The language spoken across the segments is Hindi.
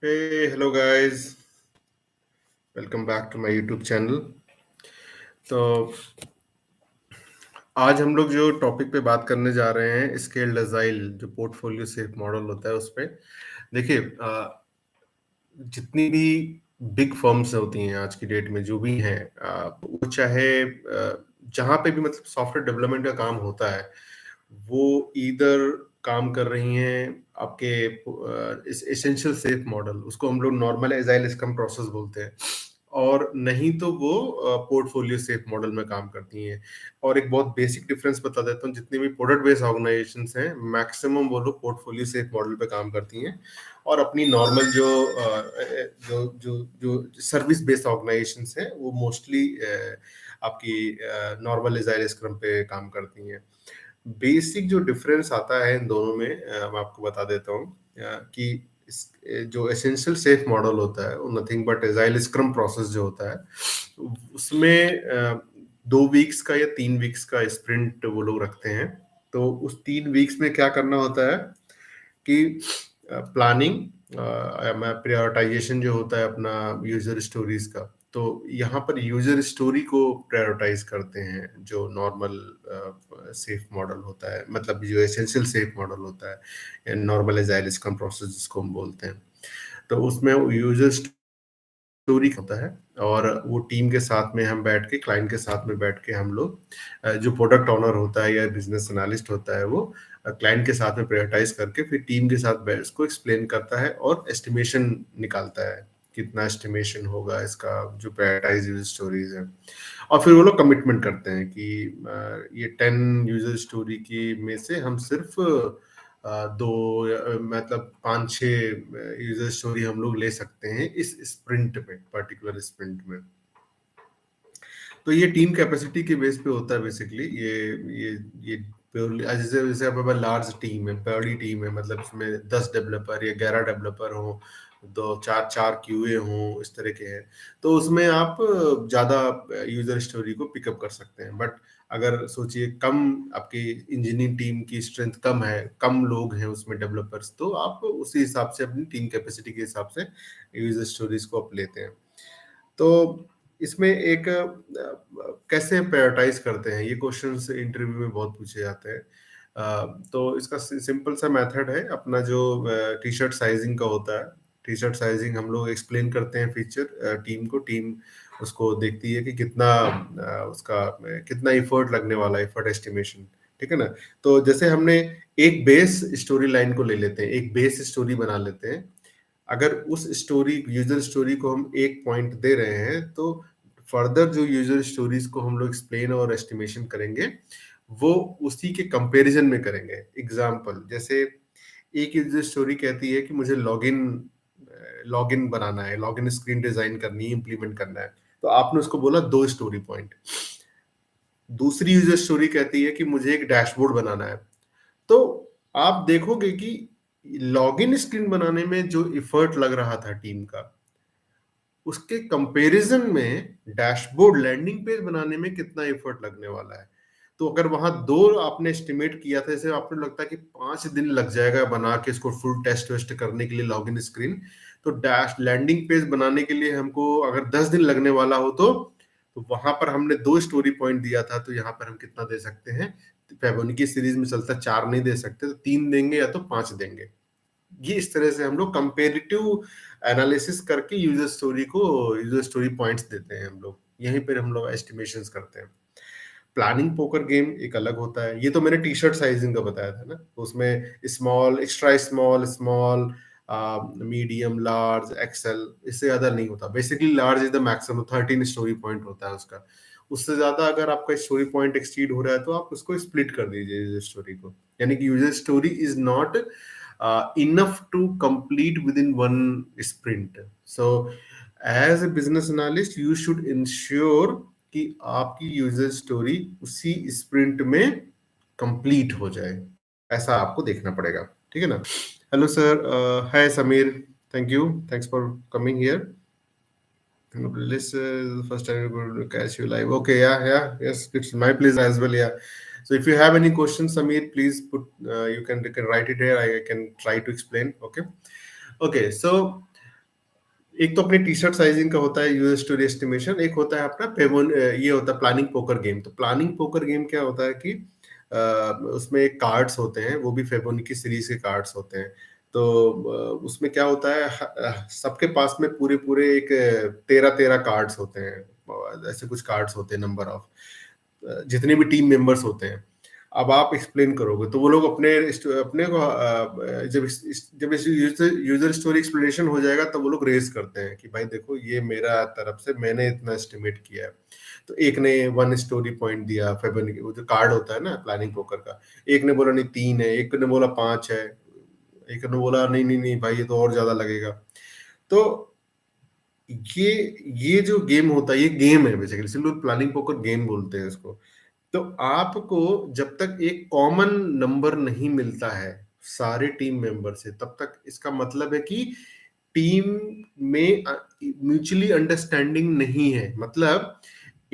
Hey, hello guys. Welcome back to my YouTube channel. तो आज हम लोग जो टॉपिक पे बात करने जा रहे हैं स्केल्ड अजाइल जो पोर्टफोलियो सेफ मॉडल होता है उस पे देखिए जितनी भी बिग फर्म्स होती हैं आज की डेट में जो भी हैं वो चाहे जहाँ पे भी मतलब सॉफ्टवेयर डेवलपमेंट का काम होता है वो इधर काम कर रही हैं आपके एसेंशियल सेफ मॉडल उसको हम लोग नॉर्मल एजाइल स्क्रम प्रोसेस बोलते हैं और नहीं तो वो पोर्टफोलियो सेफ मॉडल में काम करती हैं। और एक बहुत बेसिक डिफरेंस बता देता हूँ, जितनी भी प्रोडक्ट बेस्ड ऑर्गेनाइजेशंस हैं मैक्सिमम वो लोग पोर्टफोलियो सेफ मॉडल पे काम करती हैं और अपनी नॉर्मल जो जो जो सर्विस बेस्ड ऑर्गेनाइजेशंस हैं वो मोस्टली आपकी नॉर्मल एजाइल स्क्रम पे काम करती हैं। बेसिक जो डिफरेंस आता है इन दोनों में मैं आपको बता देता हूँ कि जो एसेंशियल सेफ मॉडल होता है वो nothing but agile scrum process जो होता है उसमें 2 वीक्स का या 3 वीक्स का स्प्रिंट वो लोग रखते हैं। तो उस 3 वीक्स में क्या करना होता है कि प्लानिंग प्रायोरिटाइजेशन जो होता है अपना यूजर स्टोरीज का, तो यहाँ पर यूजर स्टोरी को प्रायोरिटाइज करते हैं जो नॉर्मल सेफ मॉडल होता है, मतलब जो एसेंशियल सेफ मॉडल होता है नॉर्मल एजाइल स्क्रम प्रोसेस जिसको हम बोलते हैं। तो उसमें यूजर स्टोरी होता है और वो टीम के साथ में हम बैठ के क्लाइंट के साथ में बैठ के हम लोग जो प्रोडक्ट ओनर होता है या बिजनेस एनालिस्ट होता है वो क्लाइंट के साथ में प्रायोरिटाइज करके फिर टीम के साथ बैठ उसको एक्सप्लेन करता है और एस्टिमेशन निकालता है कितना एस्टिमेशन होगा इसका जो प्रायोरिटाइज यूजर स्टोरीज है। और फिर वो लोग कमिटमेंट करते हैं कि ये 10 यूजर स्टोरी की में से हम सिर्फ दो मतलब 5-6 यूजर स्टोरी हम लोग ले सकते हैं इस स्प्रिंट में, पर्टिकुलर स्प्रिंट में। तो ये टीम कैपेसिटी के बेस पे होता है बेसिकली। ये प्योरली जैसे जैसे अब लार्ज टीम है, बड़ी टीम है, मतलब इसमें 10 डेवलपर या 11 डेवलपर हो, दो चार चार क्यूए हों, इस तरह के हैं, तो उसमें आप ज्यादा यूजर स्टोरी को पिकअप कर सकते हैं। बट अगर सोचिए कम आपकी इंजीनियरिंग टीम की स्ट्रेंथ कम है, कम लोग हैं उसमें डेवलपर्स, तो आप उसी हिसाब से अपनी टीम कैपेसिटी के हिसाब से यूजर स्टोरीज को आप लेते हैं। तो इसमें एक कैसे प्रायोरिटाइज करते हैं ये क्वेश्चंस इंटरव्यू में बहुत पूछे जाते हैं। तो इसका सिंपल सा मेथड है, अपना जो टी शर्ट साइजिंग का होता है, टी शर्ट साइजिंग हम लोग एक्सप्लेन करते हैं फीचर टीम को, टीम उसको देखती है कि कितना उसका कितना एफर्ट लगने वाला है, एफर्ट एस्टिमेशन, ठीक है ना। तो जैसे हमने एक बेस स्टोरी लाइन को ले लेते हैं, एक बेस स्टोरी बना लेते हैं। अगर उस स्टोरी यूजर स्टोरी को हम एक पॉइंट दे रहे हैं तो फर्दर जो यूजर स्टोरीज को हम लोग एक्सप्लेन और एस्टिमेशन करेंगे वो उसी के कंपैरिजन में करेंगे। एग्जांपल जैसे एक यूजर स्टोरी कहती है कि मुझे लॉगिन लॉगिन बनाना है, लॉगिन स्क्रीन डिजाइन करनी है, इंप्लीमेंट करना है, तो आपने उसको बोला 2 स्टोरी पॉइंट। दूसरी यूजर स्टोरी कहती है कि मुझे एक डैशबोर्ड बनाना है, तो आप देखोगे कि लॉगिन स्क्रीन बनाने में जो एफर्ट लग रहा था टीम का, उसके कंपैरिजन में डैशबोर्ड लैंडिंग पेज बनाने में कितना एफर्ट लगने वाला है। तो अगर वहां 2 आपने एस्टिमेट किया था, जैसे आपको लगता है कि 5 दिन लग जाएगा बना के इसको फुल टेस्ट वेस्ट करने के लिए लॉगिन स्क्रीन, तो डैश लैंडिंग पेज बनाने के लिए हमको अगर 10 दिन लगने वाला हो तो वहां पर हमने 2 स्टोरी पॉइंट दिया था, तो यहाँ पर हम कितना दे सकते हैं, फेबोनिकी सीरीज में चलता 4 नहीं दे सकते, तो 3 देंगे या तो 5 देंगे। ये इस तरह से हम लोग कंपेरेटिव एनालिसिस करके यूजर स्टोरी पॉइंट्स देते हैं हम लोग, यहीं पर हम लोग एस्टिमेशंस करते हैं। प्लानिंग पोकर गेम एक अलग होता है। ये तो मैंने टी शर्ट साइजिंग का बताया था ना, तो उसमें small, extra small, small, medium, large, XL, इससे ज्यादा नहीं होता। Basically large is the maximum, 13 story point होता है उसका। उससे ज्यादा अगर आपका स्टोरी पॉइंट एक्सीड हो रहा है तो आप उसको स्प्लिट कर दीजिए यूजर स्टोरी को, यानी कि user story is not enough to complete within one sprint. So as a business analyst you should ensure कि आपकी यूजर स्टोरी उसी स्प्रिंट में कंप्लीट हो जाए, ऐसा आपको देखना पड़ेगा, ठीक है ना। Hello sir, hi Sameer, thank you, thanks for coming here. This is the first time we're going to catch you live. Okay, yeah, yes, it's my pleasure as well. Yeah. So if you have any questions, Samir, please you can write it here. I can try to explain. Okay. Okay. So एक तो अपने टी-शर्ट साइज़िंग का होता है यूज़र स्टोरी एस्टिमेशन, एक होता है अपना ये होता है प्लानिंग पोकर गेम। तो प्लानिंग पोकर गेम क्या होता है कि उसमें कार्ड्स होते हैं, वो भी फेबोनिकी सीरीज़ के कार्ड्स होते हैं। तो उसमें क्या होता है सबके पास में पूरे-पूरे एक 13-13 कार्ड्स होते हैं। ऐसे कुछ कार्ड्स होते हैं नंबर ऑफ जितने भी टीम मेंबर्स होते हैं। अब आप एक्सप्लेन करोगे तो वो लोग अपने को जब इस यूजर स्टोरी एक्सप्लेनेशन हो जाएगा तो वो लोग रेज करते हैं कि भाई देखो ये मेरा तरफ से मैंने इतना एस्टिमेट किया है। तो एक ने 1 स्टोरी पॉइंट दिया फेबोनिकी वो जो कार्ड होता है ना प्लानिंग पोकर का। एक ने बोला नहीं 3 है, एक ने बोला 5 है, एक ने बोला नहीं भाई ये तो और ज्यादा लगेगा। तो ये ये जो गेम होता है ये गेम है बेसिकली, इसलिए लोग प्लानिंग पोकर गेम बोलते हैं इसको। तो आपको जब तक एक कॉमन नंबर नहीं मिलता है सारे टीम मेंबर से, तब तक इसका मतलब है कि टीम में म्यूचुअली अंडरस्टैंडिंग नहीं है। मतलब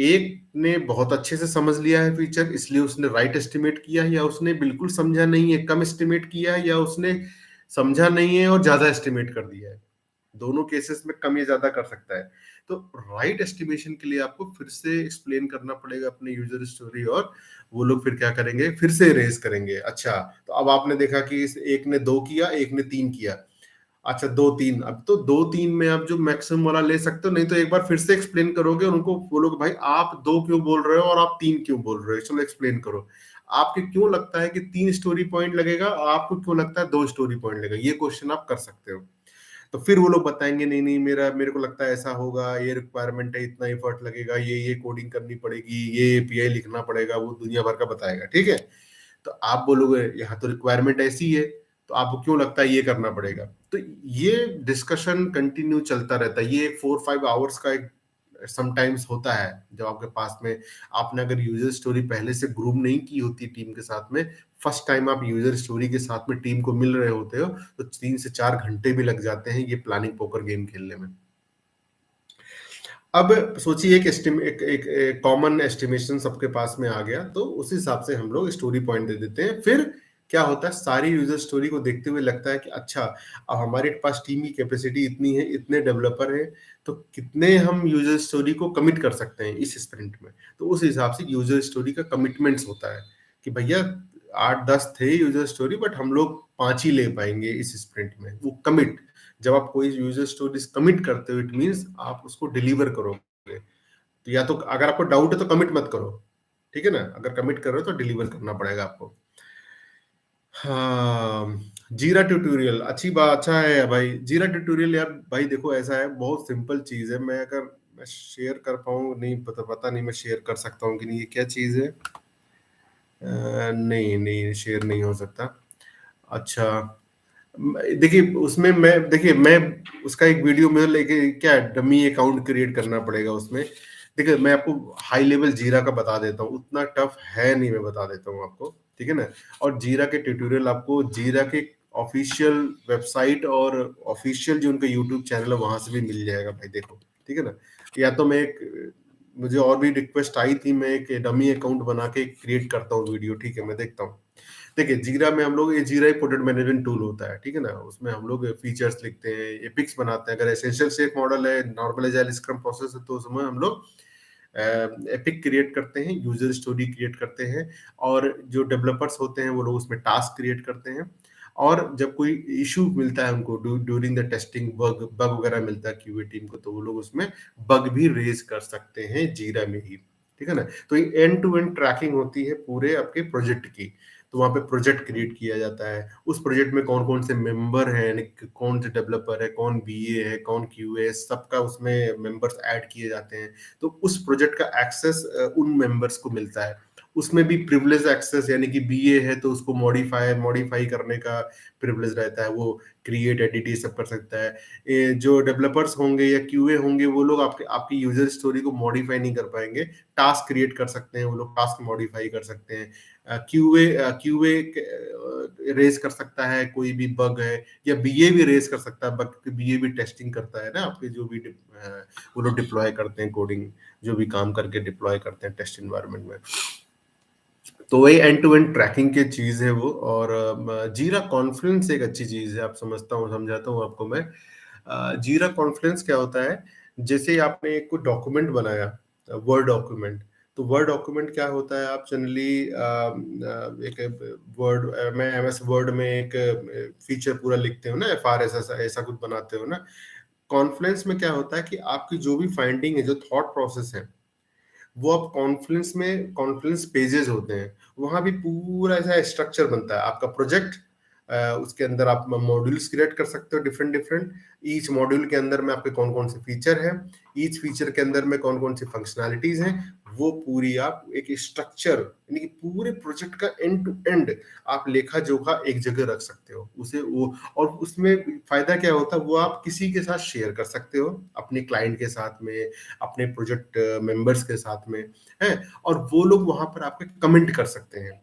एक ने बहुत अच्छे से समझ लिया है फीचर इसलिए उसने राइट एस्टिमेट किया है, या उसने बिल्कुल समझा नहीं है कम एस्टिमेट किया है, या उसने समझा नहीं है और ज्यादा एस्टिमेट कर दिया है। दोनों केसेस में कम या ज्यादा कर सकता है। तो राइट एस्टिमेशन के लिए आपको फिर से एक्सप्लेन करना पड़ेगा अपने यूजर स्टोरी, और वो लोग फिर क्या करेंगे फिर से रेज करेंगे। अच्छा तो अब आपने देखा कि एक ने 2 किया, एक ने 3 किया। अच्छा 2-3, अब तो 2-3 में आप जो मैक्सिमम वाला ले सकते हो, नहीं तो एक बार फिर से एक्सप्लेन करोगे और उनको बोलोगे भाई आप 2 क्यों बोल रहे हो और आप 3 क्यों बोल रहे हो, चलो एक्सप्लेन करो। आपके क्यों लगता है कि 3 स्टोरी पॉइंट लगेगा, आपको क्यों लगता है 2 स्टोरी पॉइंट लगेगा, ये क्वेश्चन आप कर सकते हो। तो फिर वो लोग बताएंगे नहीं मेरे को लगता है ऐसा होगा, ये रिक्वायरमेंट है, इतना एफर्ट लगेगा, ये कोडिंग करनी पड़ेगी, ये एपीआई लिखना पड़ेगा, वो दुनिया भर का बताएगा, ठीक है। तो आप बोलोगे यहाँ तो रिक्वायरमेंट ऐसी है, तो आपको क्यों लगता है ये करना पड़ेगा। तो ये डिस्कशन कंटिन्यू चलता रहता है, ये 4-5 आवर्स का एक समटाइम्स होता है जब आपके पास में आपने अगर यूजर स्टोरी पहले से ग्रूम नहीं की होती टीम के साथ में, फर्स्ट टाइम आप यूजर स्टोरी के साथ में टीम को मिल रहे होते हो, तो 3 से 4 घंटे भी लग जाते हैं ये प्लानिंग पोकर गेम खेलने में। अब सोचिए एक कॉमन एस्टिमेशन सबके पास में आ गया, तो उस हिसाब से हम लोग स्टोरी पॉइंट दे देते हैं। फिर क्या होता है सारी यूजर स्टोरी को देखते हुए लगता है कि अच्छा अब हमारे पास टीम की कैपेसिटी इतनी है, इतने डेवलपर हैं, तो कितने हम यूजर स्टोरी को कमिट कर सकते हैं इस स्प्रिंट में। तो उस हिसाब से यूजर स्टोरी का कमिटमेंट्स होता है कि भैया 8-10 थे यूजर स्टोरी, बट हम लोग 5 ही ले पाएंगे इस स्प्रिंट में, वो कमिट। जब आप कोई यूजर स्टोरीज कमिट करते हो इट मींस आप उसको डिलीवर करोगे। तो या तो अगर आपको डाउट है तो कमिट मत करो, ठीक है ना। अगर कमिट कर रहे हो तो डिलीवर करना पड़ेगा आपको। हाँ, जीरा ट्यूटोरियल अच्छी बात, अच्छा है भाई जीरा ट्यूटोरियल। यार भाई देखो ऐसा है, बहुत सिंपल चीज है। मैं शेयर कर पाऊँ नहीं, पता नहीं मैं शेयर कर सकता हूँ कि नहीं, ये क्या चीज है। नहीं नहीं शेयर नहीं हो सकता। अच्छा देखिए उसमें मैं उसका एक वीडियो में लेके क्या डमी अकाउंट क्रिएट करना पड़ेगा उसमें। देखिए मैं आपको हाई लेवल जीरा का बता देता हूँ, उतना टफ है नहीं, मैं बता देता हूँ आपको, ठीक है ना। और जीरा के ट्यूटोरियल आपको जीरा के ऑफिशियल वेबसाइट और ऑफिशियल जो उनका यूट्यूब चैनल है वहां से भी मिल जाएगा भाई, देखो ठीक है ना। या तो मुझे और भी रिक्वेस्ट आई थी, मैं एक डमी अकाउंट बना के क्रिएट करता हूँ वीडियो, ठीक है मैं देखता हूँ। देखिए जीरा में हम लोग, ये जीरा एक प्रोजेक्ट मैनेजमेंट टूल होता है, ठीक है ना। उसमें हम लोग फीचर्स लिखते हैं, एपिक्स बनाते हैं। अगर एसेंशियल से एक मॉडल है, नॉर्मल एजाइल स्क्रम प्रोसेस है, तो उसमें हम लोग एपिक क्रिएट करते हैं, यूजर स्टोरी क्रिएट करते हैं, और जो डेवलपर्स होते हैं वो लोग उसमें टास्क क्रिएट करते हैं। और जब कोई इशू मिलता है उनको during the testing, bug bug वगैरह मिलता है क्यूए टीम को, तो वो लोग उसमें बग भी रेज कर सकते हैं जीरा में ही, ठीक है ना। तो ये एंड टू एंड ट्रैकिंग होती है पूरे आपके प्रोजेक्ट की। तो वहां पे प्रोजेक्ट क्रिएट किया जाता है, उस प्रोजेक्ट में कौन कौन से मेंबर हैं, यानी कौन से डेवलपर है, कौन बीए है, कौन क्यूए, सबका उसमें मेंबर्स ऐड किए जाते हैं। तो उस प्रोजेक्ट का एक्सेस उन मेंबर्स को मिलता है। उसमें भी प्रिविलेज एक्सेस, यानी कि बीए है तो उसको मॉडिफाई करने का प्रिविलेज रहता है, वो क्रिएट एडिट ये सब कर सकता है। जो डेवलपर्स होंगे या क्यूए होंगे वो लोग आपके आपकी यूजर स्टोरी को मॉडिफाई नहीं कर पाएंगे, टास्क क्रिएट कर सकते हैं, वो लोग टास्क मॉडिफाई कर सकते हैं। क्यूए क्यूए रेज कर सकता है कोई भी बग है, या बीए भी रेज कर सकता है बग, क्योंकि बीए भी टेस्टिंग करता है ना आपके जो भी वो लोग डिप्लॉय करते हैं कोडिंग, जो भी काम करके डिप्लॉय करते हैं टेस्ट इन्वायरमेंट में। तो वही एंड टू एंड ट्रैकिंग की चीज है वो। और जीरा कॉन्फ्लुएंस एक अच्छी चीज है, आप समझता हूँ समझाता हूँ आपको मैं। जीरा कॉन्फ्रेंस क्या होता है, जैसे आपने एक कोई डॉक्यूमेंट बनाया, वर्ड डॉक्यूमेंट, तो वर्ड डॉक्यूमेंट क्या होता है, आप जनरली एक वर्ड में, एमएस वर्ड में एक फीचर पूरा लिखते हो ना, एफआरएस ऐसा ऐसा कुछ बनाते हो ना। कॉन्फ्रेंस में क्या होता है कि आपकी जो भी फाइंडिंग है, जो थॉट प्रोसेस है, वो अब कॉन्फ्रेंस में कॉन्फ्रेंस पेजेस होते हैं, वहां भी पूरा ऐसा स्ट्रक्चर बनता है आपका प्रोजेक्ट। उसके अंदर आप मॉड्यूल्स क्रिएट कर सकते हो, डिफरेंट डिफरेंट। ईच मॉड्यूल के अंदर में आपके कौन कौन से फीचर है, ईच फीचर के अंदर में कौन कौन सी फंक्शनैलिटीज हैं, वो पूरी आप एक स्ट्रक्चर, यानी कि पूरे प्रोजेक्ट का एंड टू एंड आप लेखा जोखा एक जगह रख सकते हो उसे वो। और उसमें फायदा क्या होता है, वो आप किसी के साथ शेयर कर सकते हो, अपने क्लाइंट के साथ में, अपने प्रोजेक्ट मेंबर्स के साथ में है। और वो लोग वहां पर आपके कमेंट कर सकते हैं,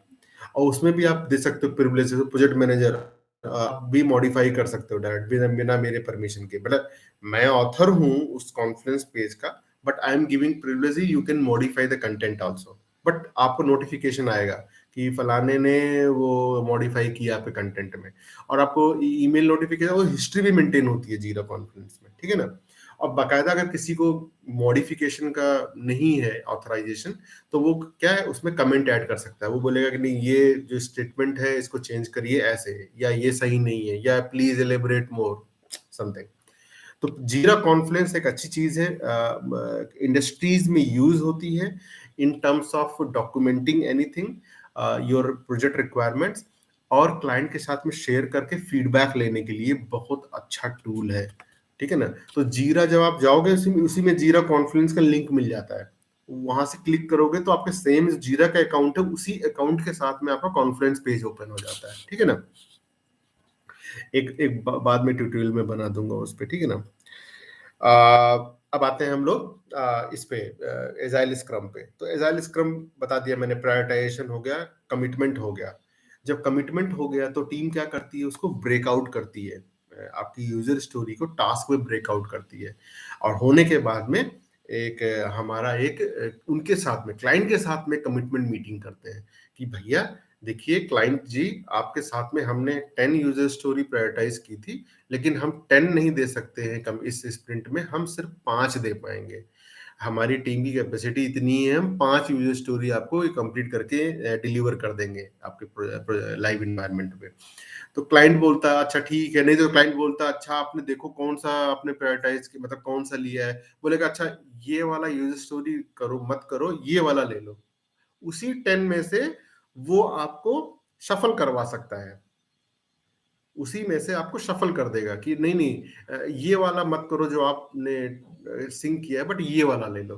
और उसमें भी आप दे सकते हो प्रिविलेज, प्रोजेक्ट मैनेजर आप भी मॉडिफाई कर सकते हो डायरेक्ट, बिना बिना मेरे परमिशन के। मतलब मैं ऑथर हूँ उस कॉन्फ्रेंस पेज का, but I am giving privilege, you can modify the content also, but आपको नोटिफिकेशन आएगा कि फलाने ने वो मॉडिफाई किया आपके कंटेंट में, और आपको ईमेल नोटिफिकेशन, वो हिस्ट्री भी मेंटेन होती है जीरा कॉन्फ्रेंस में, ठीक है ना। और बाकायदा अगर किसी को मॉडिफिकेशन का नहीं है ऑथराइजेशन, तो वो क्या है, उसमें कमेंट ऐड कर सकता है। वो बोलेगा कि नहीं, ये जो स्टेटमेंट है इसको चेंज करिए ऐसे, या ये सही नहीं है, या प्लीज एलेबोरेट मोर समथिंग। तो जीरा कॉन्फ्रेंस एक अच्छी चीज है, इंडस्ट्रीज में यूज होती है in terms of documenting anything, your project requirements, और क्लाइंट के साथ में शेयर करके फीडबैक लेने के लिए बहुत अच्छा टूल है, ठीक है ना। तो जीरा जब आप जाओगे, उसी में जीरा कॉन्फ्रेंस का लिंक मिल जाता है, वहां से क्लिक करोगे तो आपके सेम जीरा का अकाउंट है, उसी अकाउंट के साथ में आपका कॉन्फ्रेंस पेज ओपन हो जाता है, ठीक है ना। एक एक बाद में ट्यूटोरियल में बना दूंगा उस पे, ठीक है ना। अब आते हैं हम लोग इस पे, एजाइल स्क्रम पे। तो एजाइल स्क्रम बता दिया मैंने, प्रायोरिटाइजेशन हो गया, कमिटमेंट हो गया। जब कमिटमेंट हो गया तो टीम क्या करती है, उसको ब्रेकआउट करती है, आपकी यूजर स्टोरी को टास्क में ब्रेकआउट करती है। और होने के बाद में एक हमारा एक उनके साथ में, क्लाइंट के साथ में कमिटमेंट मीटिंग करते हैं कि भैया देखिए क्लाइंट जी, आपके साथ में हमने 10 यूजर स्टोरी प्रायोरिटाइज की थी, लेकिन हम 10 नहीं दे सकते हैं कम इस स्प्रिंट में, हम सिर्फ 5 दे पाएंगे। हमारी टीम की कैपेसिटी इतनी है, हम 5 यूजर स्टोरी आपको कंप्लीट करके डिलीवर कर देंगे आपके लाइव इन्वायरमेंट पे। तो क्लाइंट बोलता है अच्छा ठीक है, नहीं तो क्लाइंट बोलता है अच्छा आपने देखो कौन सा आपने प्रायोरिटाइज की, मतलब कौन सा लिया है। बोलेगा अच्छा ये वाला यूजर स्टोरी करो मत करो, ये वाला ले लो। उसी 10 में से वो आपको शफल करवा सकता है, उसी में से आपको शफल कर देगा कि नहीं नहीं, ये वाला मत करो जो आपने सिंक किया है, बट ये वाला ले लो।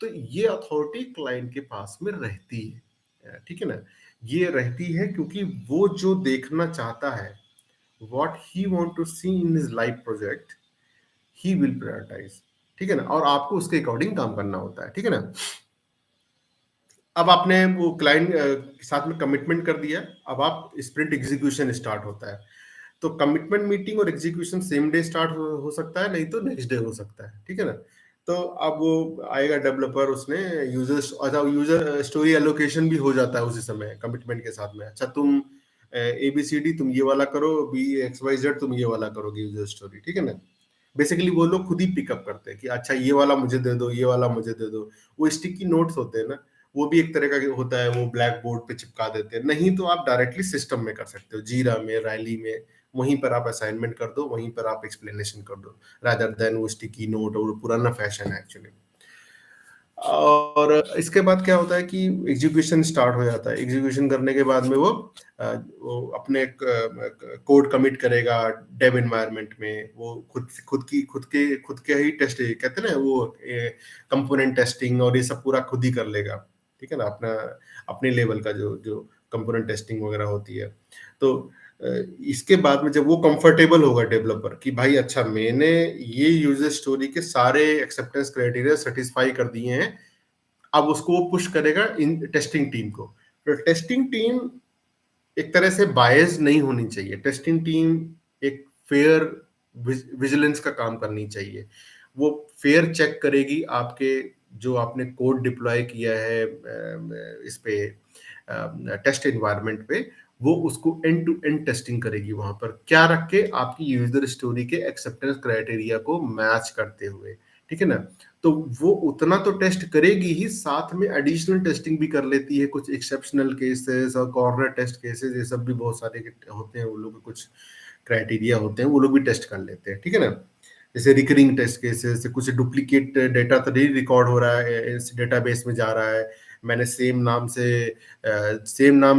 तो ये अथॉरिटी क्लाइंट के पास में रहती है, ठीक है ना। ये रहती है क्योंकि वो जो देखना चाहता है, what he want to see in his life project, he will prioritize, ठीक है ना। और आपको उसके अकॉर्डिंग काम करना होता है, ठीक है ना। अब आपने वो क्लाइंट के साथ में कमिटमेंट कर दिया, अब आप स्प्रिंट एग्जीक्यूशन स्टार्ट होता है। तो कमिटमेंट मीटिंग और एग्जीक्यूशन सेम डे स्टार्ट हो सकता है, नहीं तो नेक्स्ट डे हो सकता है, ठीक है ना। तो अब वो आएगा डेवलपर, उसने यूजर स्टोरी एलोकेशन भी हो जाता है उसी समय कमिटमेंट के साथ में। अच्छा तुम ABCD तुम ये वाला करो, BXYZ तुम ये वाला करोगे यूजर स्टोरी, ठीक है ना। बेसिकली वो लोग खुद ही पिकअप करते हैं कि अच्छा ये वाला मुझे दे दो, ये वाला मुझे दे दो। वो स्टिकी नोट्स होते हैं ना, वो भी एक तरह का होता है, वो ब्लैक बोर्ड पे चिपका देते हैं। नहीं तो आप डायरेक्टली सिस्टम में कर सकते हो, जीरा में, रैली में, वहीं पर आप असाइनमेंट कर दो, वहीं पर आप एक्सप्लेनेशन कर दो, रादर देन वो स्टिकी नोट, और पुराना फैशन है एक्चुअली। और इसके बाद क्या होता है कि एग्जीक्यूशन स्टार्ट हो जाता है। एग्जीक्यूशन करने के बाद में वो अपने कोड कमिट करेगा डेव एनवायरनमेंट में। वो खुद के ही टेस्ट कहते हैं ना, वो कंपोनेंट टेस्टिंग और ये सब पूरा खुद ही कर लेगा, ठीक है ना। अपना अपने लेवल का जो जो कंपोनेंट टेस्टिंग वगैरह होती है। तो इसके बाद में जब वो कंफर्टेबल होगा डेवलपर कि भाई अच्छा मैंने ये यूजर स्टोरी के सारे एक्सेप्टेंस क्राइटेरिया सेटिस्फाई कर दिए हैं, अब उसको वो पुश करेगा इन टेस्टिंग टीम को। तो टेस्टिंग टीम एक तरह से बायस नहीं होनी चाहिए, टेस्टिंग टीम एक फेयर विजिलेंस का काम करनी चाहिए। वो फेयर चेक करेगी आपके जो आपने कोड डिप्लॉय किया है इस पे टेस्ट एनवायरनमेंट पे, वो उसको एंड टू एंड टेस्टिंग करेगी वहां पर, क्या रख के, आपकी यूजर स्टोरी के एक्सेप्टेंस क्राइटेरिया को मैच करते हुए, ठीक है ना। तो वो उतना तो टेस्ट करेगी ही, साथ में एडिशनल टेस्टिंग भी कर लेती है, कुछ एक्सेप्शनल केसेस और कॉर्नर टेस्ट केसेस, ये सब भी बहुत सारे होते हैं, वो लोग के कुछ क्राइटेरिया होते हैं, वो लोग भी टेस्ट कर लेते हैं, ठीक है ना। जैसे रिकरिंग टेस्ट केसेस, कुछ डुप्लीकेट डेटा तो नहीं रिकॉर्ड हो रहा है, इस डेटाबेस में जा रहा है, मैंने सेम नाम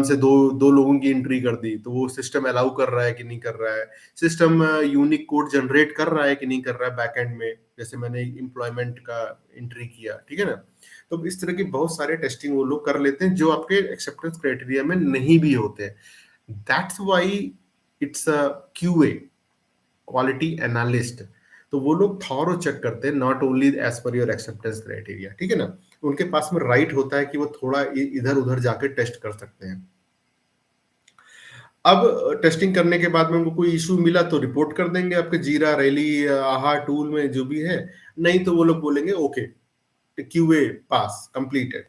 से दो दो लोगों की एंट्री कर दी, तो वो सिस्टम अलाउ कर रहा है कि नहीं कर रहा है, सिस्टम यूनिक कोड जनरेट कर रहा है कि नहीं कर रहा है बैकएंड में, जैसे मैंने एम्प्लॉयमेंट का एंट्री किया, ठीक है ना। तो इस तरह की बहुत सारे टेस्टिंग वो लोग कर लेते हैं जो आपके एक्सेप्टेंस क्राइटेरिया में नहीं भी होते हैं। That's why it's a QA, quality analyst. तो वो लोग थॉरो चेक करते हैं, not only as per your acceptance criteria, ठीक है ना। उनके पास में राइट होता है कि वो थोड़ा इधर उधर जाके टेस्ट कर सकते हैं। अब टेस्टिंग करने के बाद में उनको कोई इशू मिला तो रिपोर्ट कर देंगे आपके जीरा, रैली, आहा टूल में जो भी है, नहीं तो वो लोग बोलेंगे ओके, क्यूए पास कंप्लीटेड।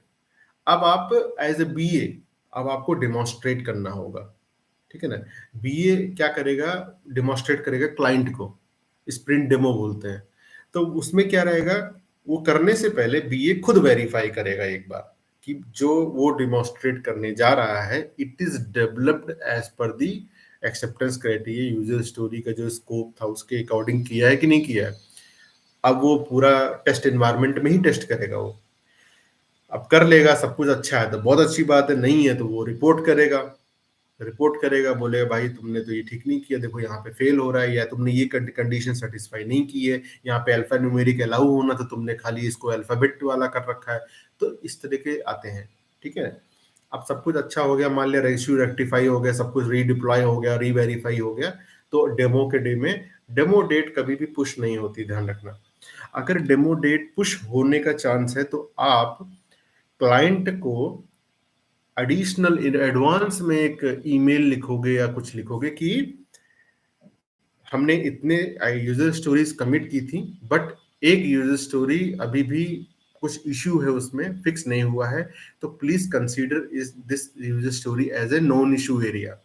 अब आप एज ए बीए, अब आपको डेमोन्स्ट्रेट करना होगा, ठीक है ना। बीए क्या करेगा, डेमोन्स्ट्रेट करेगा क्लाइंट को, स्प्रिंट डेमो बोलते हैं। तो उसमें क्या रहेगा, वो करने से पहले बीए खुद वेरीफाई करेगा एक बार कि जो वो डेमोन्स्ट्रेट करने जा रहा है it is developed as per the acceptance criteria, user story का जो स्कोप था उसके अकॉर्डिंग किया है कि नहीं किया है। अब वो पूरा टेस्ट एनवायरनमेंट में ही टेस्ट करेगा वो। अब कर लेगा, सब कुछ अच्छा है तो बहुत अच्छी बात है, नहीं है तो वो रिपोर्ट करेगा, बोलेगा भाई तुमने तो ये ठीक नहीं किया, देखो यहाँ पे फेल हो रहा है, या तुमने ये कंडीशन सेटिस्फाई नहीं की है, यहाँ पे अल्फा न्यूमेरिक अलाउ होना तो तुमने खाली इसको अल्फाबेट वाला कर रखा है। तो इस तरह के आते हैं, ठीक है। अब सब कुछ अच्छा हो गया, मान लिया रेशियो रेक्टिफाई हो गया, सब कुछ रीडिप्लॉय हो गया, रीवेरीफाई हो गया, तो डेमो के डे में डेमो डेट कभी भी पुश नहीं होती, ध्यान रखना। अगर डेमो डेट पुश होने का चांस है तो आप क्लाइंट को एडिशनल इन एडवांस में एक ईमेल लिखोगे या कुछ लिखोगे कि हमने इतने यूजर स्टोरीज कमिट की थी, बट एक यूजर स्टोरी अभी भी कुछ इश्यू है, उसमें फिक्स नहीं हुआ है, तो प्लीज कंसीडर इस this user story as a non issue area.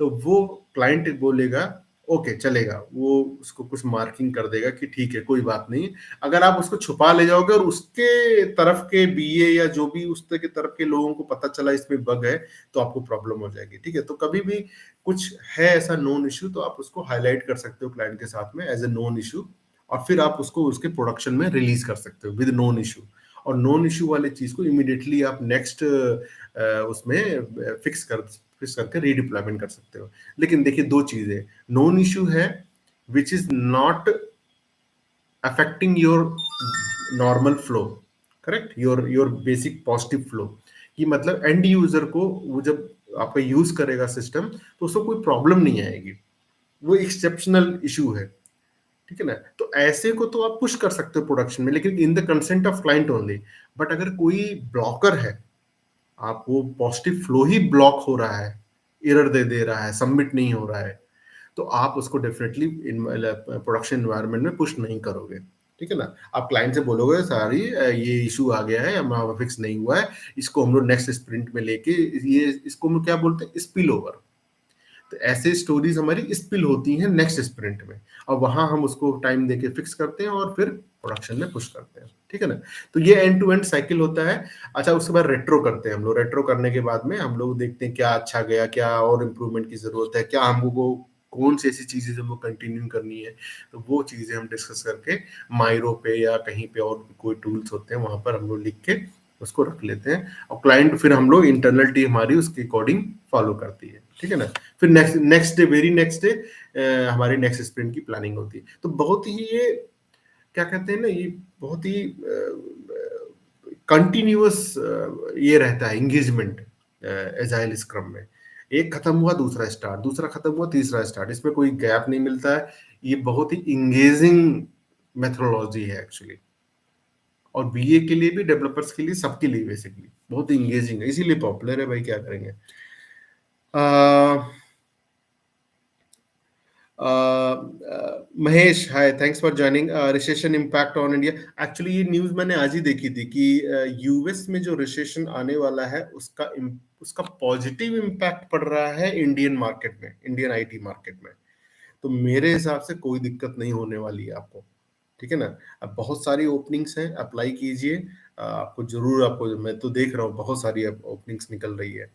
तो वो क्लाइंट बोलेगा ओके चलेगा, वो उसको कुछ मार्किंग कर देगा कि ठीक है कोई बात नहीं। अगर आप उसको छुपा ले जाओगे और उसके तरफ के बीए या जो भी उस तरह के तरफ के लोगों को पता चला इसमें बग है, तो आपको प्रॉब्लम हो जाएगी, ठीक है। तो कभी भी कुछ है ऐसा नॉन इशू तो आप उसको हाईलाइट कर सकते हो क्लाइंट के साथ में एज ए नॉन इशू, और फिर आप उसको उसके प्रोडक्शन में रिलीज कर सकते हो विद नॉन इशू। और नॉन इशू वाले चीज को इमीडिएटली आप नेक्स्ट उसमें फिक्स करके रीडिप्लॉयमेंट कर सकते हो। लेकिन देखिए दो चीजें, नॉन इशू है which is not affecting your normal flow, correct, your basic positive flow, कि मतलब एंड यूजर को वो जब आपका यूज करेगा सिस्टम तो उसको कोई प्रॉब्लम नहीं आएगी, वो एक्सेप्शनल इशू है, ठीक है ना। तो ऐसे को तो आप पुश कर सकते हो प्रोडक्शन में, लेकिन in the consent of client only. But अगर कोई ब्लॉकर है, आप वो पॉजिटिव फ्लो ही ब्लॉक हो रहा है, एरर दे दे रहा है, सबमिट नहीं हो रहा है, तो आप उसको डेफिनेटली प्रोडक्शन एनवायरनमेंट में पुश नहीं करोगे, ठीक है ना। आप क्लाइंट से बोलोगे सारी ये इशू आ गया है, हमारा फिक्स नहीं हुआ है, इसको हम लोग नेक्स्ट स्प्रिंट में लेके, ये इसको हम क्या बोलते हैं, स्पिल ओवर। तो ऐसे स्टोरीज हमारी स्पिल होती हैं नेक्स्ट स्प्रिंट में, और वहां हम उसको टाइम देके फिक्स करते हैं और फिर प्रोडक्शन में पुश करते हैं, ठीक है ना। तो ये एंड टू एंड साइकिल होता है। अच्छा, उसके बाद रेट्रो करते हैं हम लोग, रेट्रो करने के बाद में हम लोग देखते हैं क्या अच्छा गया, क्या और इम्प्रूवमेंट की जरूरत है, क्या हमको कौन सी ऐसी चीजें हमको कंटिन्यू करनी है, तो वो चीजें हम डिस्कस करके माइरो पे या कहीं पे और कोई टूल्स होते हैं वहां पर हम लोग लिख के उसको रख लेते हैं, और क्लाइंट फिर हम लोग इंटरनल टीम हमारी उसके अकॉर्डिंग फॉलो करती है, ठीक है ना। फिर next next day, very next day हमारी नेक्स्ट स्प्रिंट की प्लानिंग होती है। तो बहुत ही ये क्या कहते हैं ना, ये बहुत ही कंटिन्यूअस ये रहता है एंगेजमेंट एजाइल स्क्रम में। एक खत्म हुआ दूसरा स्टार्ट, दूसरा खत्म हुआ तीसरा स्टार्ट, इसमें कोई गैप नहीं मिलता है। ये बहुत ही इंगेजिंग मेथोडोलॉजी है एक्चुअली, और बीए के लिए भी, डेवलपर्स के लिए, सबके लिए बेसिकली बहुत ही इंगेजिंग है, इसीलिए पॉपुलर है भाई, क्या करेंगे। Mahesh, hi, thanks for joining. Recession impact on India. Actually ये न्यूज़ मैंने आज ही देखी थी कि यूएस में जो रिसेशन आने वाला है उसका पॉजिटिव इम्पैक्ट पड़ रहा है इंडियन मार्केट में, इंडियन आईटी मार्केट में। तो मेरे हिसाब से कोई दिक्कत नहीं होने वाली है आपको, ठीक है ना? अब बहुत सारी ओपनिंग्स हैं, अप्लाई कीजिए। आपको ज़रूर, आपको, मैं तो देख रहा हूँ बहुत सारी अब ओपनिंग्स निकल रही है।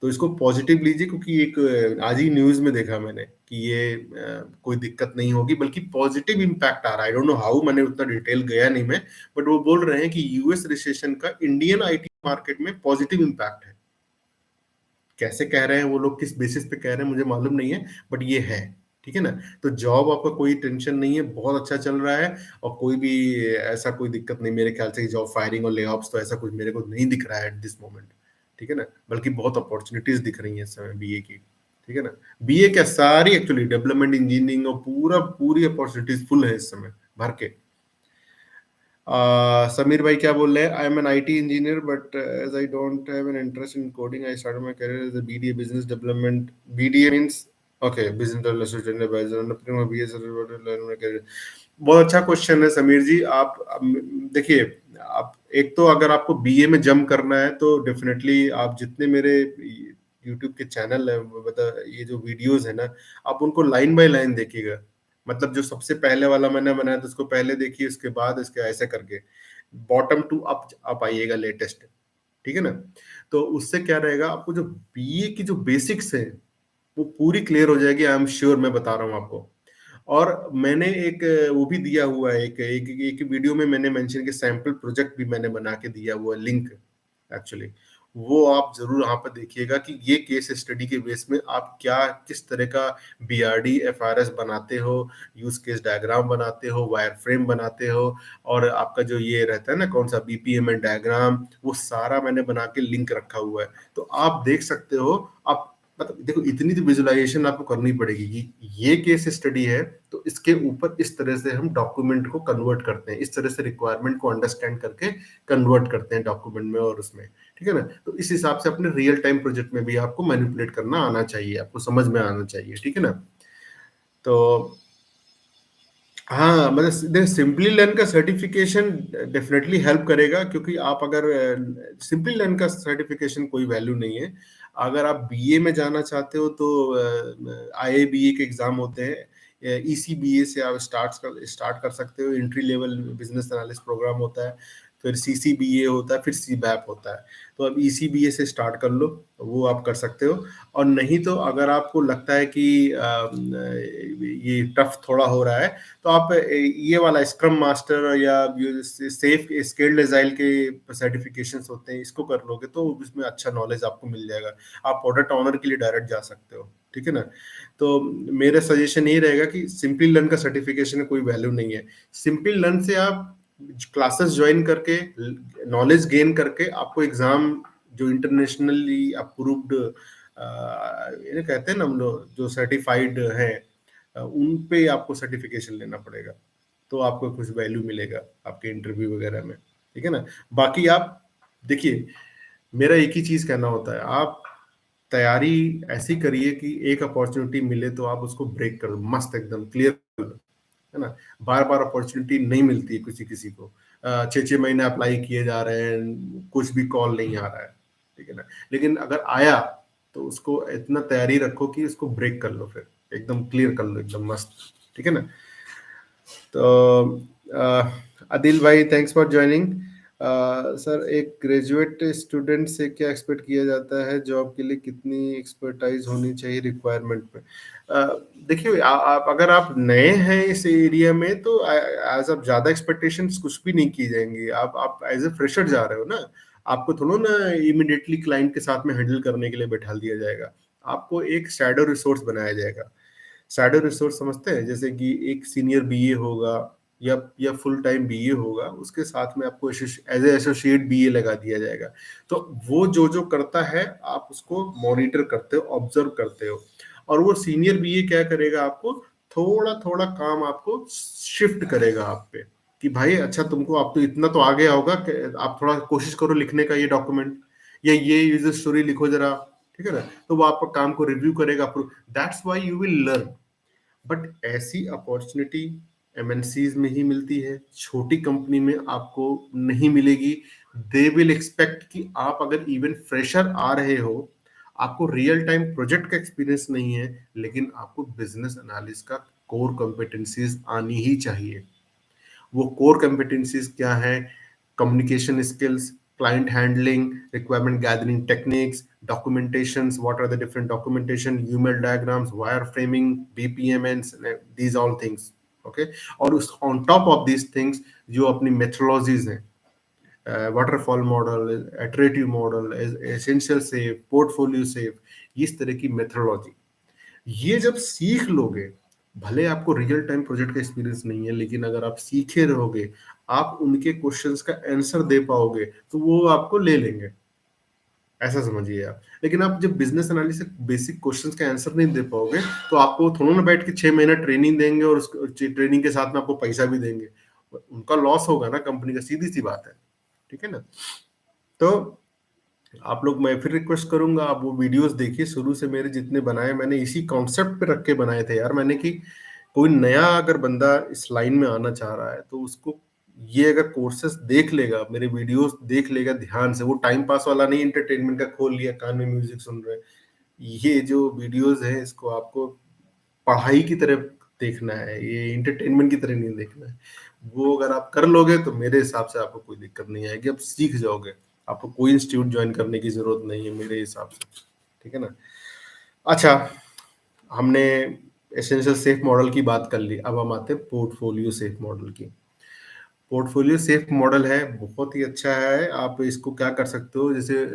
तो इसको पॉजिटिव लीजिए, क्योंकि एक आज ही न्यूज़ में देखा मैंने कि ये कोई दिक्कत नहीं होगी, बल्कि पॉजिटिव इम्पैक्ट आ रहा है। आई डोंट नो हाउ, मैंने उतना डिटेल गया नहीं मैं, बट वो बोल रहे हैं कि यूएस रिसेशन का इंडियन आईटी मार्केट में पॉजिटिव इम्पैक्ट है। कैसे कह रहे हैं वो लोग, किस बेसिस पे कह रहे हैं मुझे मालूम नहीं है, बट ये है, ठीक है ना? तो जॉब आपका कोई टेंशन नहीं है, बहुत अच्छा चल रहा है। और कोई भी ऐसा कोई दिक्कत नहीं मेरे ख्याल से, जॉब फायरिंग और ले ऑफ्स तो ऐसा कुछ मेरे को नहीं दिख रहा है एट दिस मोमेंट, ठीक है ना? बल्कि बहुत अपॉर्चुनिटीज दिख रही हैं इस समय बीए की, ठीक है ना? बीए क्या, सारी एक्चुअली डेवलपमेंट इंजीनियरिंग और पूरी अपॉर्चुनिटीज फुल है इस समय भर के। समीर भाई क्या बोल रहे हैं? I am an IT engineer but as I don't have an interest in coding, I started my career as a BDA, business development. BDA means okay, business development advisor, BA. बहुत अच्छा क्वेश्चन है समीर जी। देखिए, आप एक तो अगर आपको बीए में जम करना है तो डेफिनेटली आप जितने मेरे यूट्यूब के चैनल है, मतलब ये जो वीडियोस है ना, आप उनको लाइन बाय लाइन देखिएगा। मतलब जो सबसे पहले वाला मैंने बनाया था उसको पहले देखिए, उसके बाद इसके ऐसे करके बॉटम टू अप आइएगा लेटेस्ट, ठीक है ना? तो उससे क्या रहेगा, आपको जो बीए की जो बेसिक्स है वो पूरी क्लियर हो जाएगी। आई एम श्योर, मैं बता रहा हूँ आपको। और मैंने एक वो भी दिया हुआ है, एक वीडियो में मैंने मेंशन किया, सैंपल प्रोजेक्ट भी मैंने बना के दिया हुआ है, लिंक एक्चुअली। वो आप जरूर वहां पर देखिएगा कि ये केस स्टडी के बेस में आप क्या, किस तरह का बीआरडी एफआरएस बनाते हो, यूज केस डायग्राम बनाते हो, वायर फ्रेम बनाते हो, और आपका जो ये रहता है ना कौन सा बीपीएम डायग्राम, वो सारा मैंने बना के लिंक रखा हुआ है। तो आप देख सकते हो। आप मतलब देखो, इतनी तो विजुअलाइजेशन आपको करनी पड़ेगी कि ये केस स्टडी है, तो इसके ऊपर इस तरह से हम डॉक्यूमेंट को कन्वर्ट करते हैं, इस तरह से रिक्वायरमेंट को अंडरस्टैंड करके कन्वर्ट करते हैं डॉक्यूमेंट में और उसमें, ठीक है ना? तो इस हिसाब से अपने रियल टाइम प्रोजेक्ट में भी आपको मैनिपुलेट करना आना चाहिए, आपको समझ में आना चाहिए, ठीक है ना? तो हाँ, मतलब देखो, सिंपली लर्न का सर्टिफिकेशन डेफिनेटली हेल्प करेगा, क्योंकि आप अगर सिंपली लर्न का सर्टिफिकेशन कोई वैल्यू नहीं है। अगर आप बीए में जाना चाहते हो तो आईएबीए के एग्जाम होते हैं, ईसीबीए से आप स्टार्ट कर सकते हो। Entry level business analyst program होता है, फिर सीसीबीए होता है, फिर सीबैप होता है। तो अब ईसीबीए से स्टार्ट कर लो, वो आप कर सकते हो। और नहीं तो अगर आपको लगता है कि ये टफ थोड़ा हो रहा है, तो आप ये वाला स्क्रम मास्टर या सेफ स्केल्ड एजाइल के सर्टिफिकेशंस होते हैं, इसको कर लोगे तो उसमें अच्छा नॉलेज आपको मिल जाएगा। आप प्रोडक्ट ऑनर के लिए डायरेक्ट जा सकते हो, ठीक है ना? तो मेरा सजेशन ये रहेगा कि सिंपली लर्न का सर्टिफिकेशन में कोई वैल्यू नहीं है। सिंपली लर्न से आप क्लासेस ज्वाइन करके, नॉलेज गेन करके, आपको एग्जाम जो इंटरनेशनली अप्रूव्ड इन्हें कहते हैं ना हम लोग, जो सर्टिफाइड है, उन पे आपको सर्टिफिकेशन लेना पड़ेगा। तो आपको कुछ वैल्यू मिलेगा आपके इंटरव्यू वगैरह में, ठीक है ना? बाकी आप देखिए, मेरा एक ही चीज कहना होता है, आप तैयारी ऐसी करिए कि एक अपॉर्चुनिटी मिले तो आप उसको ब्रेक कर दो, मस्त एकदम क्लियर, है ना? बार बार अपॉर्चुनिटी नहीं मिलती है किसी किसी को। 6 6 महीने अप्लाई किए जा रहे हैं, कुछ भी कॉल नहीं आ रहा है, ठीक है ना? लेकिन अगर आया तो उसको इतना तैयारी रखो कि उसको ब्रेक कर लो, फिर एकदम क्लियर कर लो, एकदम मस्त, ठीक है ना? तो आदिल भाई, थैंक्स फॉर ज्वाइनिंग। सर, एक ग्रेजुएट स्टूडेंट से क्या एक्सपेक्ट किया जाता है, जॉब के लिए कितनी एक्सपर्टाइज होनी चाहिए रिक्वायरमेंट में? देखिए, आप अगर आप नए हैं इस एरिया में तो एज आप ज्यादा एक्सपेक्टेशंस कुछ भी नहीं की जाएंगी। आप एज ए फ्रेशर जा रहे हो ना, आपको थोड़ा ना इमिडिएटली क्लाइंट के साथ में हैंडल करने के लिए बैठा दिया जाएगा। आपको एक शैडो रिसोर्स बनाया जाएगा। शैडो रिसोर्स समझते हैं? जैसे कि एक सीनियर बीए होगा या फुल टाइम बीए होगा, उसके साथ में आपको एज ए एसोसिएट बीए लगा दिया जाएगा। तो वो जो जो करता है आप उसको मॉनिटर करते हो, ऑब्जर्व करते हो, और वो सीनियर बीए क्या करेगा, आपको थोड़ा थोड़ा काम आपको शिफ्ट करेगा आप पे, कि भाई अच्छा, तुमको आप तो इतना तो आ गया होगा कि आप थोड़ा कोशिश करो लिखने का ये डॉक्यूमेंट, या ये यूजर स्टोरी लिखो जरा, ठीक है ना? तो वो आपका काम को रिव्यू करेगा। That's why you will learn. But ऐसी अपॉर्चुनिटी एमएनसीज में ही मिलती है, छोटी कंपनी में आपको नहीं मिलेगी। दे विल एक्सपेक्ट कि आप अगर इवन फ्रेशर आ रहे हो, आपको रियल टाइम प्रोजेक्ट का एक्सपीरियंस नहीं है, लेकिन आपको बिजनेस एनालिस्ट का कोर कॉम्पिटेंसीज आनी ही चाहिए। वो कोर कॉम्पिटेंसीज क्या है? Communication skills, client handling, requirement gathering techniques, documentations, what are the different documentation, UML diagrams, wireframing, BPMNs, these all things, okay? और उस on top of these things जो अपनी methodologies हैं, waterfall model, iterative model, essential safe, portfolio safe, इस तरह की मेथोडोलॉजी, ये जब सीख लोगे, भले आपको रियल टाइम प्रोजेक्ट का एक्सपीरियंस नहीं है, लेकिन अगर आप सीखे रहोगे, आप उनके क्वेश्चंस का आंसर दे पाओगे, तो वो आपको ले लेंगे, ऐसा समझिए आप। लेकिन आप जब बिजनेस एनालिसिस बेसिक क्वेश्चंस का आंसर नहीं दे पाओगे, तो आपको थोड़ा ना बैठ के 6 महीना ट्रेनिंग देंगे और उस ट्रेनिंग के साथ में आपको पैसा भी देंगे, उनका लॉस होगा ना कंपनी का, सीधी सी बात है, ठीक है ना? तो आप लोग, मैं फिर रिक्वेस्ट करूंगा, आप वो वीडियोस देखिए, शुरू से मेरे जितने बनाए मैंने इसी कॉन्सेप्ट पे रख के बनाए थे यार मैंने, कि कोई नया अगर बंदा इस लाइन में आना चाह रहा है, तो उसको ये अगर कोर्सेस देख लेगा, मेरे वीडियोस देख लेगा ध्यान से, वो टाइम पास वाला नहीं, एंटरटेनमेंट का खोल लिया, कान में म्यूजिक सुन रहे, ये जो वीडियोस है इसको आपको पढ़ाई की तरह देखना है, ये एंटरटेनमेंट की तरह नहीं देखना है। वो अगर आप कर लोगे तो मेरे हिसाब से आपको कोई दिक्कत नहीं आएगी, आप सीख जाओगे, आपको कोई इंस्टीट्यूट ज्वाइन करने की जरूरत नहीं है मेरे हिसाब से, ठीक है ना? अच्छा, हमने एसेंशियल सेफ मॉडल की बात कर ली, अब हम आते हैं पोर्टफोलियो सेफ मॉडल की। पोर्टफोलियो सेफ मॉडल है, बहुत ही अच्छा है। आप इसको क्या कर सकते हो, जैसे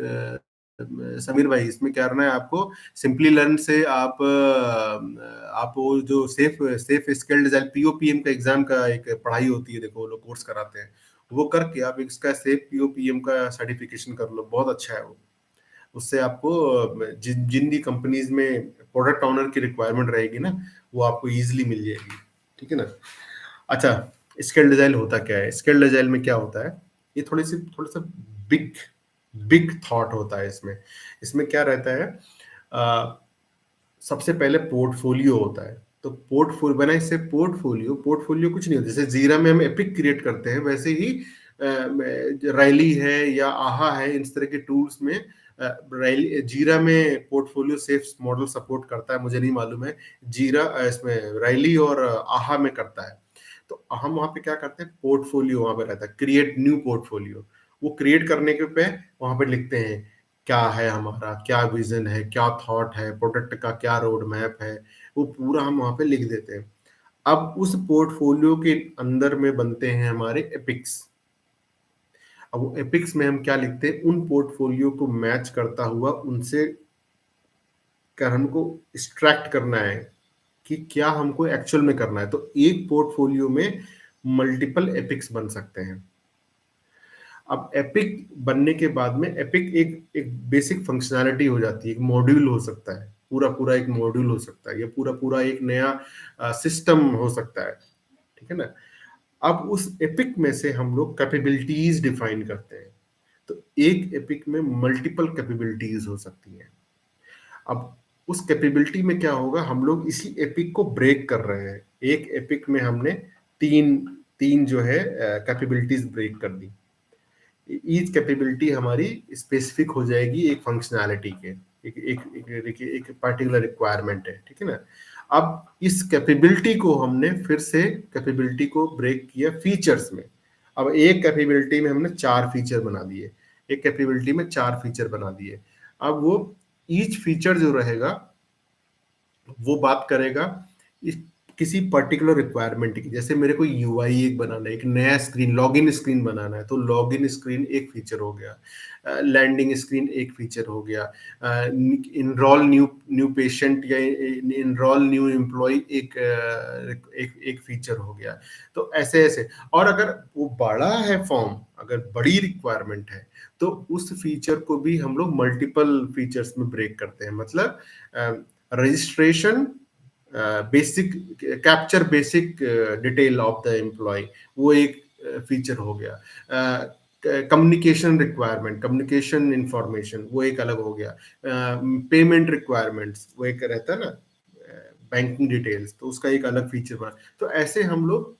समीर भाई, इसमें क्या करना है आपको, सिंपली लर्न से आप वो जो सेफ सेफ स्किल डिजाइन, पीओपीएम का एग्जाम का एक पढ़ाई होती है, देखो वो लोग कोर्स कराते हैं, वो करके आप इसका सेफ पीओपीएम का सर्टिफिकेशन कर लो, बहुत अच्छा है वो। उससे आपको जिन भी कंपनीज में प्रोडक्ट ऑनर की रिक्वायरमेंट रहेगी ना, वो आपको इजीली मिल जाएगी, ठीक है ना? अच्छा, स्किल डिजाइन होता क्या है? स्किल डिजाइन में क्या होता है, ये थोड़ा सा बिग बिग थॉट होता है इसमें। इसमें क्या रहता है, अ, सबसे पहले पोर्टफोलियो होता है। तो पोर्टफोलियो बना, इससे पोर्टफोलियो पोर्टफोलियो कुछ नहीं होता, जैसे जीरा में हम एपिक क्रिएट करते हैं, वैसे ही रैली है या आहा है, इस तरह के टूल्स में रैली, जीरा में पोर्टफोलियो सेफ मॉडल सपोर्ट करता है, मुझे नहीं मालूम है, जीरा इसमें रैली और आहा में करता है। तो हम वहां पे क्या करते हैं, पोर्टफोलियो वहां पे रहता है, क्रिएट न्यू पोर्टफोलियो। वो क्रिएट करने के पे वहां पे लिखते हैं क्या है हमारा, क्या विजन है, क्या थॉट है, प्रोडक्ट का क्या रोड मैप है, वो पूरा हम वहां पे लिख देते हैं। अब उस पोर्टफोलियो के अंदर में बनते हैं हमारे एपिक्स। अब वो एपिक्स में हम क्या लिखते हैं, उन पोर्टफोलियो को मैच करता हुआ उनसे कर हमको एक्सट्रैक्ट करना है कि क्या हमको एक्चुअल में करना है। तो एक पोर्टफोलियो में मल्टीपल एपिक्स बन सकते हैं। अब एपिक बनने के बाद में एपिक एक एक बेसिक फंक्शनैलिटी हो जाती है, एक मॉड्यूल हो सकता है, पूरा पूरा एक मॉड्यूल हो सकता है, या पूरा पूरा एक नया सिस्टम हो सकता है, ठीक है ना? अब उस एपिक में से हम लोग कैपेबिलिटीज डिफाइन करते हैं। तो एक एपिक में मल्टीपल कैपेबिलिटीज हो सकती हैं। अब उस कैपेबिलिटी में क्या होगा, हम लोग इसी एपिक को ब्रेक कर रहे हैं। एक एपिक में हमने तीन तीन जो है कैपेबिलिटीज ब्रेक कर दी। ईच कैपेबिलिटी हमारी स्पेसिफिक हो जाएगी एक फंक्शनैलिटी के, एक पर्टिकुलर रिक्वायरमेंट है, ठीक है ना? अब इस कैपेबिलिटी को हमने फिर से कैपेबिलिटी को ब्रेक किया फीचर्स में। अब एक कैपेबिलिटी में हमने 4 फीचर बना दिए, एक कैपेबिलिटी में 4 फीचर बना दिए। अब वो ईच फीचर जो रहेगा वो बात करेगा इस किसी पर्टिकुलर रिक्वायरमेंट की। जैसे मेरे को यूआई एक बनाना है, एक नया स्क्रीन, लॉगिन स्क्रीन बनाना है, तो लॉगिन स्क्रीन एक फीचर हो गया, लैंडिंग स्क्रीन एक फीचर हो गया, इनरोल न्यू न्यू पेशेंट या इनरोल न्यू एम्प्लॉय एक फीचर हो गया। तो ऐसे ऐसे, और अगर वो बड़ा है फॉर्म, अगर बड़ी रिक्वायरमेंट है, तो उस फीचर को भी हम लोग मल्टीपल फीचर्स में ब्रेक करते हैं। मतलब registration, basic capture basic detail of the employee, वो एक फीचर हो गया। कम्युनिकेशन रिक्वायरमेंट, कम्युनिकेशन इंफॉर्मेशन, वो एक अलग हो गया। पेमेंट रिक्वायरमेंट्स, वो एक रहता है ना, बैंकिंग डिटेल्स, तो उसका एक अलग फीचर बना। तो ऐसे हम लोग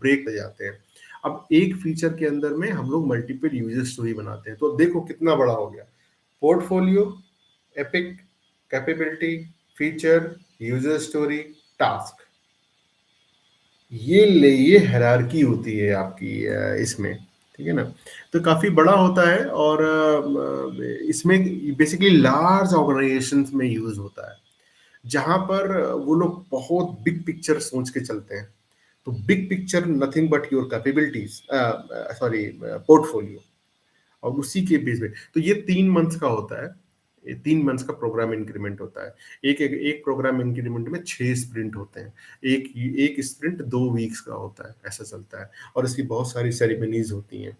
ब्रेक हो जाते हैं। अब एक फीचर के अंदर में हम लोग मल्टीपल यूजर स्टोरी बनाते हैं, तो देखो कितना बड़ा हो गया। Portfolio, epic, capability, feature, user story, task. ये हायरार्की होती है आपकी इसमें, ठीक है ना? तो काफ़ी बड़ा होता है और इसमें बेसिकली लार्ज ऑर्गेनाइजेशंस में यूज़ होता है, जहाँ पर वो लोग बहुत बिग पिक्चर सोच के चलते हैं। तो big picture nothing but your capabilities, sorry, portfolio, और उसी के बेस पे तो ये 3 मंथ्स का होता है। ये 3 मंथ्स का प्रोग्राम इंक्रीमेंट होता है। एक प्रोग्राम इंक्रीमेंट में 6 स्प्रिंट होते हैं। एक एक स्प्रिंट 2 वीक्स का होता है, ऐसा चलता है। और इसकी बहुत सारी सेरेमनीज होती हैं।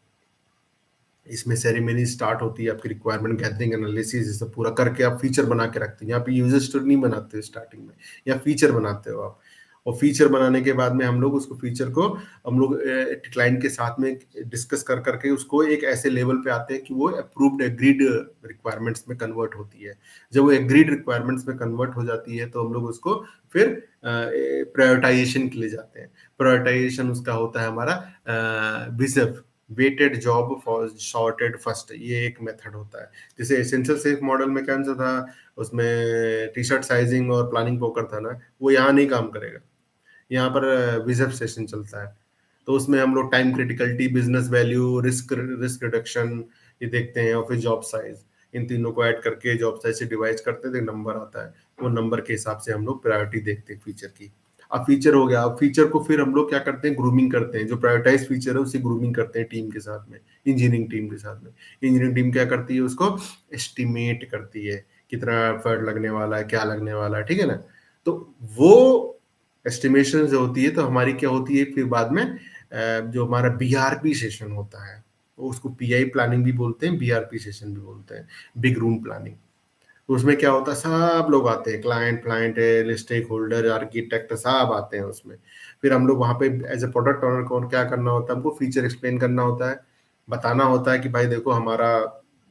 इसमें सेरेमनी स्टार्ट होती है आपकी रिक्वायरमेंट गैदरिंग एनालिसिस, ये सब पूरा करके आप फीचर बना के रखते हैं। यहाँ पे यूजर स्टोरी नहीं बनाते हो स्टार्टिंग में, या फीचर बनाते हो आप। और फीचर बनाने के बाद में हम लोग उसको फीचर को हम लोग क्लाइंट के साथ में डिस्कस कर करके उसको एक ऐसे लेवल पे आते हैं कि वो अप्रूव्ड एग्रीड रिक्वायरमेंट्स में कन्वर्ट होती है। जब वो एग्रीड रिक्वायरमेंट्स में कन्वर्ट हो जाती है तो हम लोग उसको फिर प्रायोरिटाइजेशन के लिए जाते हैं। प्रायोरिटाइजेशन उसका होता है हमारा विजअप, weighted job for sorted first, ये एक मेथड होता है। जैसे एसेंशियल सेफ मॉडल में कौन सा था, उसमें टी शर्ट साइजिंग और प्लानिंग पोकर था ना, वो यहाँ नहीं काम करेगा। यहाँ पर विजअप सेशन चलता है। तो उसमें हम लोग time criticality, business value, risk risk reduction ये देखते हैं, और फिर जॉब साइज। इन तीनों को ऐड करके जॉब साइज से डिवाइड करते हैं तो नंबर आता है। वो नंबर के हिसाब से हम लोग प्रायोरिटी देखते हैं फीचर की। अब फीचर हो गया, अब फीचर को फिर हम लोग क्या करते हैं, ग्रूमिंग करते हैं। जो प्रायोरिटाइज फीचर है उसे ग्रूमिंग करते हैं टीम के साथ में, इंजीनियरिंग टीम के साथ में। इंजीनियरिंग टीम क्या करती है, उसको एस्टिमेट करती है, कितना एफर्ट लगने वाला है, क्या लगने वाला है, ठीक है ना? तो वो एस्टिमेशन जो होती है, तो हमारी क्या होती है फिर बाद में जो हमारा बीआरपी सेशन होता है, उसको पीआई प्लानिंग भी बोलते हैं, बीआरपी सेशन भी बोलते हैं, बिग रूम प्लानिंग। तो उसमें क्या होता है, सब लोग आते हैं, client client stakeholder, architect, सब आते हैं उसमें। फिर हम लोग वहाँ पे एज ए प्रोडक्ट ओनर को क्या करना होता है, हमको फीचर एक्सप्लेन करना होता है, बताना होता है कि भाई देखो हमारा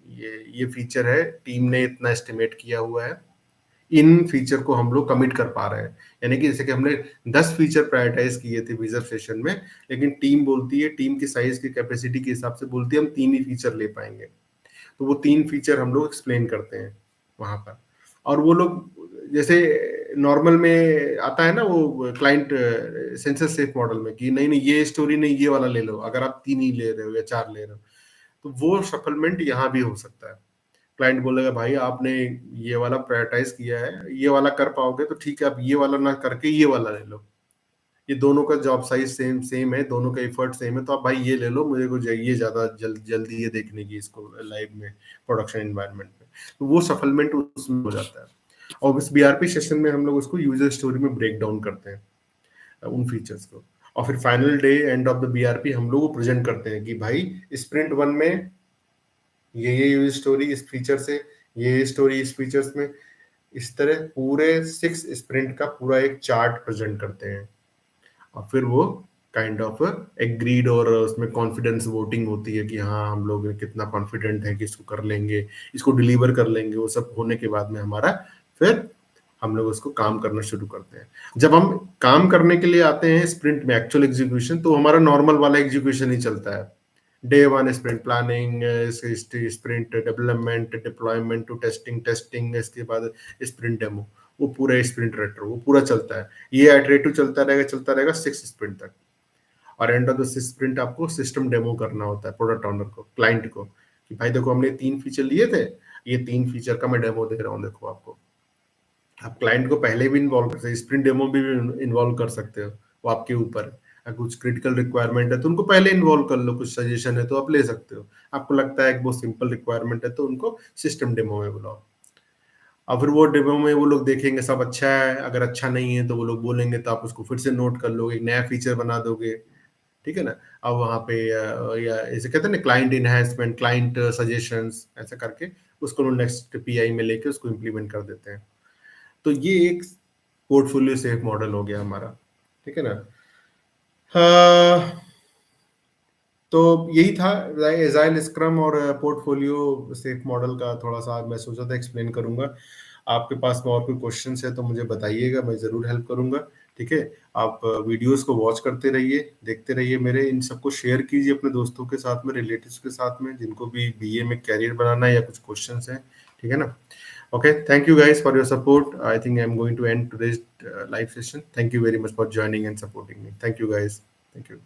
ये फीचर है, टीम ने इतना एस्टिमेट किया हुआ है, इन फीचर को हम लोग कमिट कर पा रहे हैं। यानी कि जैसे कि हमने 10 फीचर प्रायोरिटाइज किए थे विजर सेशन में, लेकिन टीम बोलती है, टीम की साइज की कैपेसिटी के हिसाब से बोलती है हम 3 ही फीचर ले पाएंगे। तो वो 3 फीचर हम लोग एक्सप्लेन करते हैं वहां पर। और वो लोग जैसे नॉर्मल में आता है ना, वो क्लाइंट सेंसर सेफ मॉडल में कि नहीं नहीं ये स्टोरी नहीं, ये वाला ले लो, अगर आप 3 ही ले रहे हो या 4 ले रहे हो। तो वो सफलमेंट यहाँ भी हो सकता है। क्लाइंट बोलेगा भाई आपने ये वाला प्रायोरिटाइज किया है, ये वाला कर पाओगे तो ठीक है, आप ये वाला ना करके ये वाला ले लो। ये दोनों का जॉब साइज सेम सेम है, दोनों का एफर्ट सेम है, तो आप भाई ये ले लो, मुझे को चाहिए ज्यादा जल्दी ये देखने की इसको लाइव में, प्रोडक्शन एनवायरनमेंट में। तो वो सफलमेंट उसमें हो जाता है। और इस बीआरपी सेशन में हम लोग उसको यूजर स्टोरी में ब्रेक डाउन करते हैं उन फीचर्स को। और फिर final day end of the BRP हम लोग प्रेजेंट करते हैं कि भाई स्प्रिंट 1 में ये यूज स्टोरी इस फीचर से, ये स्टोरी इस फीचर्स में, इस तरह पूरे 6 स्प्रिंट का पूरा एक चार्ट प्रेजेंट करते हैं। और फिर वो काइंड ऑफ एग्रीड, और उसमें कॉन्फिडेंस वोटिंग होती है कि हाँ हम लोग कितना कॉन्फिडेंट है कि इसको कर लेंगे, इसको डिलीवर कर लेंगे। वो सब होने के बाद में हमारा फिर हम लोग उसको काम करना शुरू करते हैं। जब हम काम करने के लिए आते हैं स्प्रिंट में, एक्चुअल एग्जीक्यूशन, तो हमारा नॉर्मल वाला एग्जीक्यूशन ही चलता है। Day 1 sprint planning, sprint development, deployment to testing, testing, इसके बाद स्प्रिंट डेमो, वो पूरा स्प्रिंट रेट्रो वो पूरा चलता है। ये इटरेटिव चलता रहेगा 6 स्प्रिंट तक। और एंड ऑफ द स्प्रिंट आपको सिस्टम डेमो करना होता है प्रोडक्ट ओनर को, क्लाइंट को, कि भाई देखो हमने 3 फीचर लिए थे, ये 3 फीचर का मैं डेमो दे रहा हूँ, देखो आपको। आप क्लाइंट को पहले भी इन्वॉल्व कर सकते हैं, स्प्रिंट डेमो भी इन्वॉल्व कर सकते हो, वो आपके ऊपर है। अगर कुछ क्रिटिकल रिक्वायरमेंट है तो उनको पहले इन्वॉल्व कर लो, कुछ सजेशन है तो आप ले सकते हो। आपको लगता है कि वो सिंपल रिक्वायरमेंट है तो उनको सिस्टम डेमो में बुलाओ। और फिर वो डेमो में वो लोग देखेंगे सब अच्छा है, अगर अच्छा नहीं है तो वो लोग बोलेंगे, तो आप उसको फिर से नोट कर लोगे, एक नया फीचर बना दोगे, ठीक है ना? अब वहाँ पे या ऐसे कहते हैं ना, क्लाइंट इनहेंसमेंट, क्लाइंट सजेशंस, ऐसा करके उसको नेक्स्ट पीआई में लेके उसको इम्प्लीमेंट कर देते हैं। तो ये एक पोर्टफोलियो सेफ मॉडल हो गया हमारा, ठीक है ना? हाँ, तो यही था एजाइल स्क्रम और पोर्टफोलियो सेफ मॉडल का, थोड़ा सा मैं सोचा था एक्सप्लेन करूंगा। आपके पास में और कोई क्वेश्चंस है तो मुझे बताइएगा, मैं ज़रूर हेल्प करूँगा, ठीक है? आप वीडियोज़ को वॉच करते रहिए, देखते रहिए मेरे, इन सबको शेयर कीजिए अपने दोस्तों के साथ में, रिलेटिव्स के साथ में, जिनको भी बीए में करियर बनाना है या कुछ क्वेश्चंस हैं, ठीक है ना? Okay, thank you guys for your support. I think I'm going to end today's live session. Thank you very much for joining and supporting me. Thank you guys. Thank you.